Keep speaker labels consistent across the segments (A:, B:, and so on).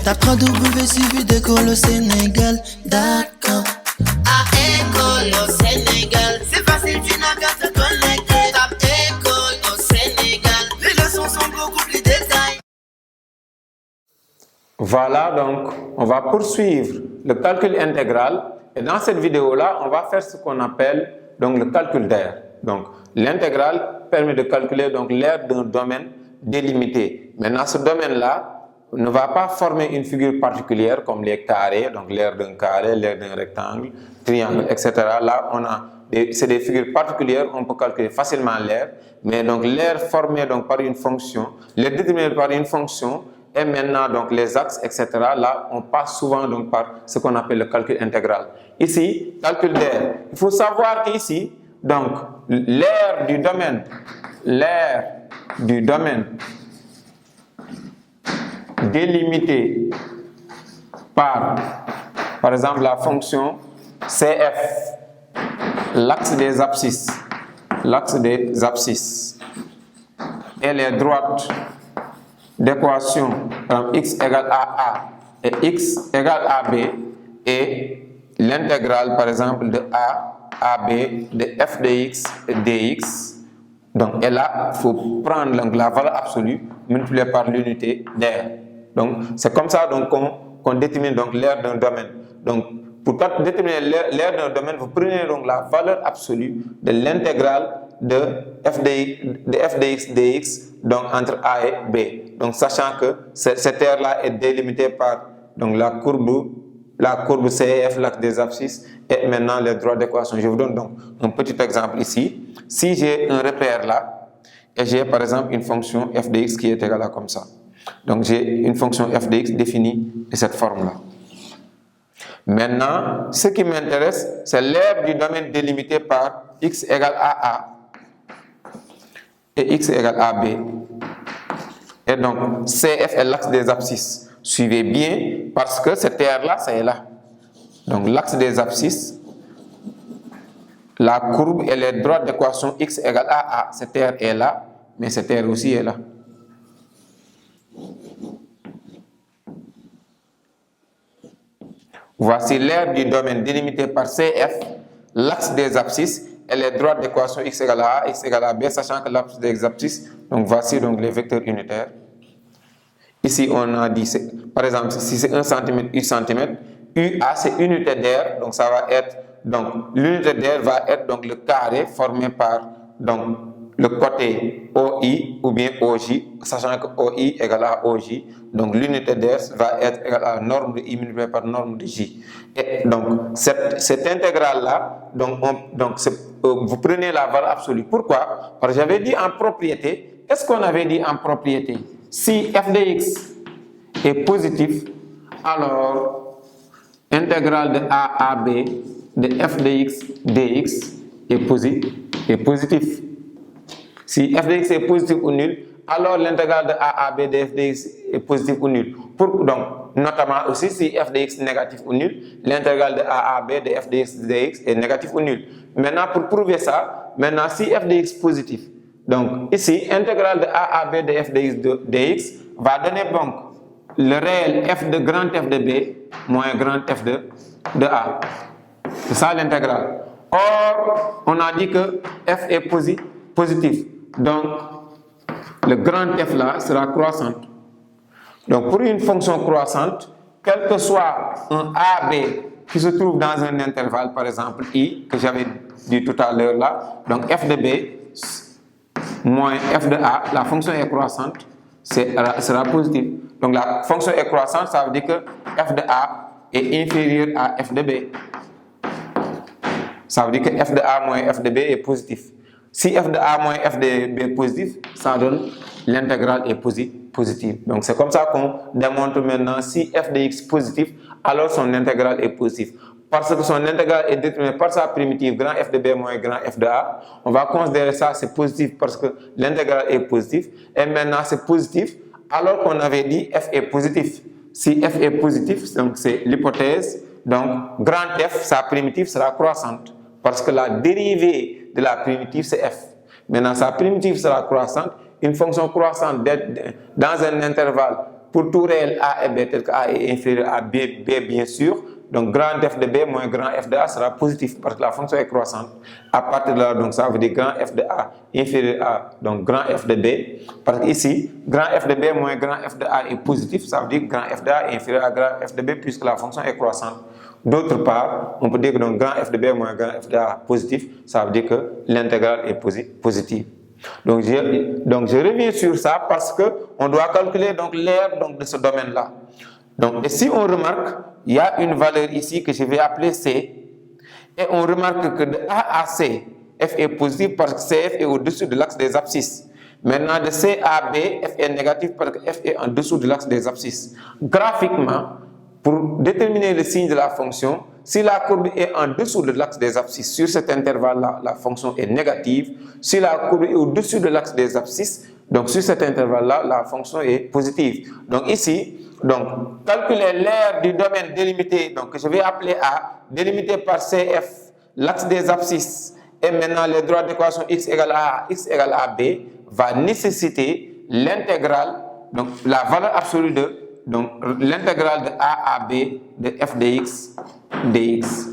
A: Tape www.d'école au Sénégal.com. À école au Sénégal, c'est facile, tu n'as qu'à te connecter. Tape école au Sénégal, les leçons sont beaucoup plus détaillées.
B: Voilà, donc on va poursuivre le calcul intégral et dans cette vidéo-là, on va faire ce qu'on appelle donc le calcul d'aire. Donc l'intégrale permet de calculer donc l'aire d'un domaine délimité. Maintenant, ce domaine-là ne va pas former une figure particulière comme les carrés, donc l'aire d'un carré, l'aire d'un rectangle, triangle, etc. Là, c'est des figures particulières, on peut calculer facilement l'aire, mais donc l'aire formée donc par une fonction, l'aire déterminée par une fonction, et maintenant donc les axes, etc. Là, on passe souvent donc par ce qu'on appelle le calcul intégral. Ici, calcul d'aire. Il faut savoir qu'ici, donc l'aire du domaine délimité par exemple la fonction CF, l'axe des abscisses, et les droites d'équation x égale à A et x égale à B et l'intégrale par exemple de A à B de f de x et dx. Donc, et là, il faut prendre donc, la valeur absolue multipliée par l'unité d'aire. Donc, c'est comme ça qu'on détermine donc l'aire d'un domaine. Donc, pour déterminer l'aire d'un domaine, vous prenez donc la valeur absolue de l'intégrale de f de x dx donc entre A et B. Donc, sachant que cette aire-là est délimitée par donc, la courbe CF, l'axe des abscisses, et maintenant les droits d'équation. Je vous donne donc un petit exemple ici. Si j'ai un repère là, et j'ai par exemple une fonction f de x qui est égale à comme ça. Donc j'ai une fonction f de x définie de cette forme-là. Maintenant, ce qui m'intéresse, c'est l'aire du domaine délimité par x égale à A et x égale à B. Et donc CF est l'axe des abscisses. Suivez bien, parce que cette aire-là, c'est là. Donc l'axe des abscisses, la courbe et les droites d'équation x égale à A. Cette aire est là, mais cette aire aussi est là. Voici l'aire du domaine délimité par CF, l'axe des abscisses et les droites d'équation x égale à A, x égale à B, sachant que l'axe des abscisses, donc voici donc les vecteurs unitaires. Ici, on a dit, par exemple, si c'est 1 cm, U cm, UA c'est unité d'aire, donc ça va être, donc l'unité d'aire va être donc le carré formé par donc le côté OI ou bien OJ, sachant que OI égale à OJ, donc l'unité d'aire va être égale à norme de I multiplié par norme de J. Et donc cette intégrale-là, vous prenez la valeur absolue. Pourquoi? Parce que j'avais dit en propriété, qu'est-ce qu'on avait dit en propriété? Si f de x est positif, alors intégrale de A à B de f de x dx est positif. Si f de x est positif ou nul, alors l'intégrale de A à B de f de x est positif ou nul. Donc, notamment aussi, si f de x est négatif ou nul, l'intégrale de A à B de f de x dx est négatif ou nul. Maintenant, pour prouver ça, si f de x est positif, donc ici, intégrale de A à B de f de x dx va donner donc le réel f de grand F de B moins grand F de A. C'est ça l'intégrale. Or, on a dit que f est positif. Donc, le grand F là sera croissante. Donc, pour une fonction croissante, quel que soit un AB qui se trouve dans un intervalle, par exemple I, que j'avais dit tout à l'heure là, donc f de B moins f de A, la fonction est croissante, sera positive. Donc la fonction est croissante, ça veut dire que f de A est inférieur à f de B. Ça veut dire que f de A moins f de B est positif. Si f de A moins f de B est positif, ça donne l'intégrale est positive. Donc c'est comme ça qu'on démontre maintenant si f de x est positif, alors son intégrale est positive. Parce que son intégrale est déterminée par sa primitive grand F de B moins grand F de A, on va considérer ça c'est positif parce que l'intégrale est positive. Et maintenant c'est positif alors qu'on avait dit F est positif. Si F est positif, donc c'est l'hypothèse, donc grand F, sa primitive sera croissante. Parce que la dérivée de la primitive c'est F. Maintenant sa primitive sera croissante. Une fonction croissante dans un intervalle pour tout réel A et B tel que A est inférieur à B bien sûr, donc grand f de B moins grand f de A sera positif parce que la fonction est croissante. À partir de là, donc ça veut dire grand f de A inférieur à donc grand f de B, parce que ici, grand f de B moins grand f de A est positif, ça veut dire que grand f de A est inférieur à grand f de B puisque la fonction est croissante. D'autre part, on peut dire que donc grand f de B moins grand f de A positif, ça veut dire que l'intégrale est positive. Donc je reviens sur ça parce que on doit calculer donc l'aire donc de ce domaine-là. Donc, et si on remarque, il y a une valeur ici que je vais appeler C, et on remarque que de A à C, f est positif parce que CF est au-dessus de l'axe des abscisses. Maintenant, de C à B, f est négatif parce que f est en dessous de l'axe des abscisses. Graphiquement, pour déterminer le signe de la fonction, si la courbe est en dessous de l'axe des abscisses, sur cet intervalle-là, la fonction est négative. Si la courbe est au-dessus de l'axe des abscisses, donc sur cet intervalle-là, la fonction est positive. Donc ici, donc, calculer l'aire du domaine délimité, donc que je vais appeler A, délimité par CF, l'axe des abscisses, et maintenant les droits d'équation x égale à x égale à b, va nécessiter l'intégrale, donc la valeur absolue de donc l'intégrale de A à B de f de x dx.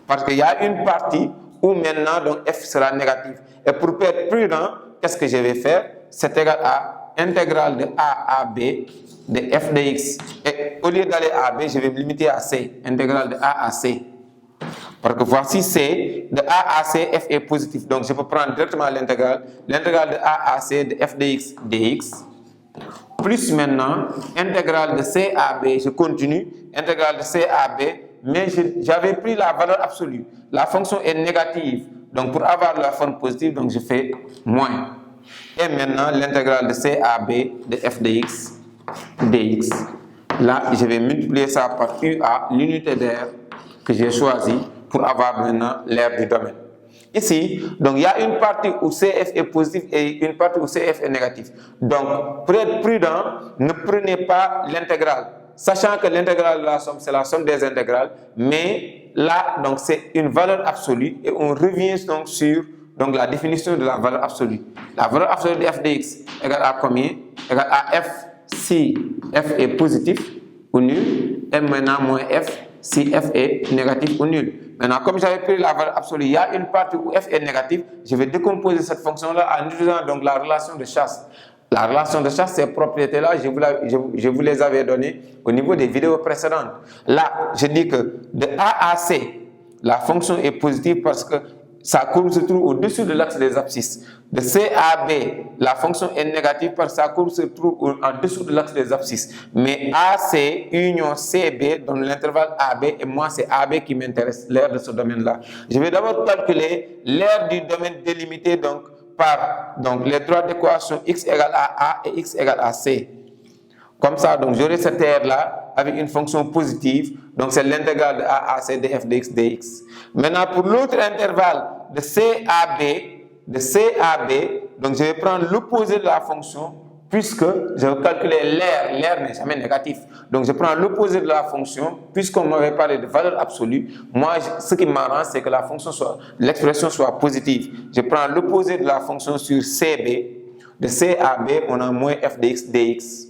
B: Parce qu'il y a une partie où maintenant donc f sera négatif. Et pour être prudent, qu'est-ce que je vais faire? C'est égal à intégrale de A à B de f de x. Et au lieu d'aller à B, je vais me limiter à C, intégrale de A à C. Parce que voici C, de A à C, f est positif. Donc je peux prendre directement l'intégrale de A à C de f de x dx. Plus maintenant, intégrale de C à B, je continue, intégrale de C à B, mais j'avais pris la valeur absolue. La fonction est négative, donc pour avoir la forme positive, donc je fais moins. Et maintenant, l'intégrale de C à B de f de x dx. Là, je vais multiplier ça par UA, l'unité d'aire que j'ai choisie pour avoir maintenant l'aire du domaine. Ici, donc il y a une partie où CF est positif et une partie où CF est négatif. Donc, pour être prudent, ne prenez pas l'intégrale, sachant que l'intégrale de la somme, c'est la somme des intégrales, mais là, donc c'est une valeur absolue et on revient donc sur donc, la définition de la valeur absolue. La valeur absolue de f de x égale à combien? Égale à f si f est positif ou nul, et maintenant moins f si f est négatif ou nul. Maintenant, comme j'avais pris la valeur absolue, il y a une partie où f est négatif, je vais décomposer cette fonction-là en utilisant donc la relation de chasse. La relation de chasse, ces propriétés-là, je vous les avais données au niveau des vidéos précédentes. Là, je dis que de A à C, la fonction est positive parce que sa courbe se trouve au-dessus de l'axe des abscisses. De C à B, la fonction est négative parce que sa courbe se trouve en dessous de l'axe des abscisses. Mais AC union CB donne l'intervalle AB et moi c'est AB qui m'intéresse, l'aire de ce domaine-là. Je vais d'abord calculer l'aire du domaine délimité donc par donc, les droits d'équation x égale à A et x égale à C. Comme ça, donc j'aurai cette aire-là avec une fonction positive, donc c'est l'intégrale de A à C de f de x dx. Maintenant, pour l'autre intervalle de C à B, donc je vais prendre l'opposé de la fonction puisque je vais calculer l'aire n'est jamais négatif. Donc je prends l'opposé de la fonction, puisqu'on m'avait parlé de valeur absolue, moi ce qui m'arrange c'est que la fonction l'expression soit positive. Je prends l'opposé de la fonction sur CB, de C à B, on a moins f de x dx.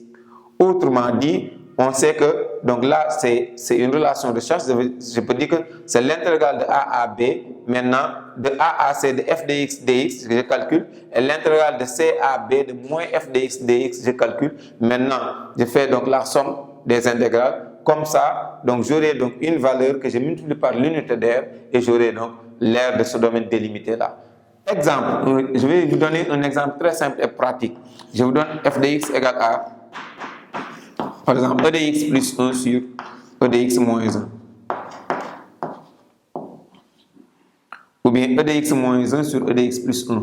B: Autrement dit, on sait que, donc là, c'est une relation de chasse. Je peux dire que c'est l'intégrale de A à B. Maintenant, de A à C de f de x dx, je calcule. Et l'intégrale de C à B de moins f de x dx, je calcule. Maintenant, je fais donc la somme des intégrales. Comme ça, donc j'aurai donc une valeur que je multiplie par l'unité d'aire et j'aurai donc l'aire de ce domaine délimité là. Exemple, je vais vous donner un exemple très simple et pratique. Je vous donne f de x égale à, par exemple, e de x plus 1 sur e de x moins 1. Ou bien e de x moins 1 sur e de x plus 1.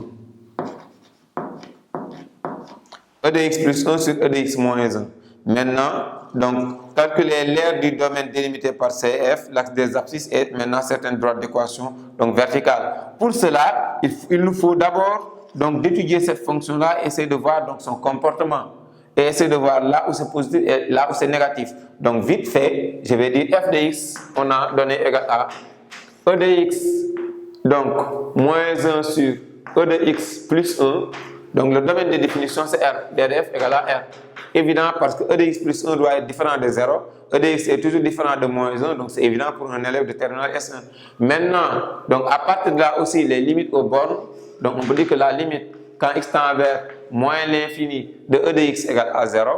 B: E de x plus 1 sur e de x moins 1. Maintenant, donc, calculer l'aire du domaine délimité par CF, l'axe des abscisses et maintenant certaines droites d'équation donc verticales. Pour cela, il nous faut d'abord donc d'étudier cette fonction-là, essayer de voir donc son comportement. Et essayer de voir là où c'est positif et là où c'est négatif. Donc vite fait, je vais dire f de x, on a donné égal à e de x, donc moins 1 sur e de x plus 1, Donc le domaine de définition c'est R, DDF égale à R. Évident parce que E de x plus 1 doit être différent de 0. E de x est toujours différent de moins 1, donc c'est évident pour un élève de terminale S1. Maintenant, donc à partir de là aussi, les limites aux bornes, donc on peut dire que la limite, quand x tend vers moins l'infini de E de x égale à 0,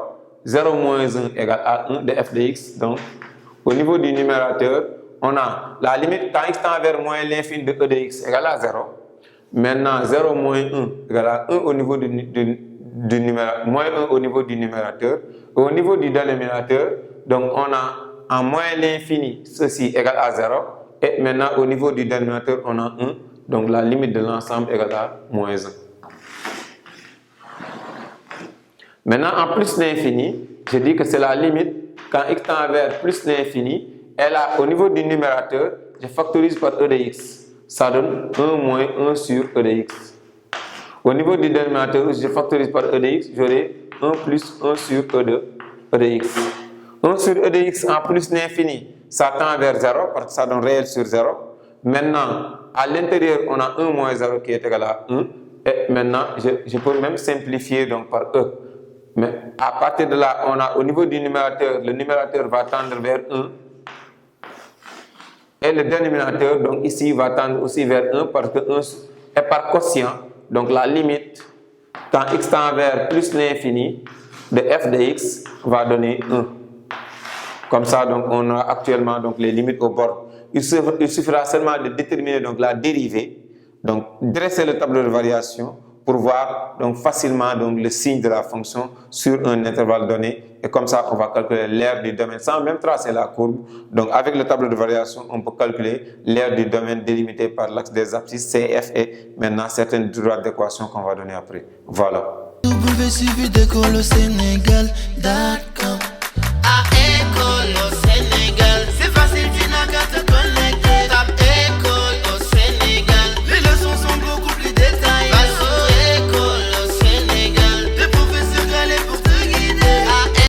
B: 0 moins 1 égale à 1 de f de x. Donc au niveau du numérateur, on a la limite quand x tend vers moins l'infini de E de x égale à 0. Maintenant, 0 moins 1 égale à 1 au niveau du numérateur, moins 1 au niveau du numérateur. Au niveau du dénominateur, donc on a en moins l'infini, ceci égale à 0. Et maintenant, au niveau du dénominateur, on a 1. Donc la limite de l'ensemble égale à moins 1. Maintenant, en plus l'infini, je dis que c'est la limite quand x tend vers plus l'infini. Et là, au niveau du numérateur, je factorise par E de x. Ça donne 1 moins 1 sur E de x. Au niveau du dénominateur, je factorise par E de x, j'aurai 1 plus 1 sur E de x. 1 sur E de x en plus l'infini, ça tend vers 0 parce que ça donne réel sur 0. Maintenant, à l'intérieur, on a 1 moins 0 qui est égal à 1. Et maintenant, je peux même simplifier donc par E. Mais à partir de là, on a au niveau du numérateur, le numérateur va tendre vers 1. Et le dénominateur, donc ici, va tendre aussi vers 1 parce que 1 est par quotient. Donc la limite, quand x tend vers plus l'infini de f de x, va donner 1. Comme ça, donc, on a actuellement donc, les limites aux bornes. Il suffira seulement de déterminer donc, la dérivée, donc dresser le tableau de variation pour voir donc, facilement donc, le signe de la fonction sur un intervalle donné. Et comme ça, on va calculer l'aire du domaine sans même tracer la courbe. Donc avec le tableau de variation, on peut calculer l'aire du domaine délimité par l'axe des abscisses CF et maintenant certaines droites d'équation qu'on va donner après. Voilà.
A: W suivi d'école au Sénégal.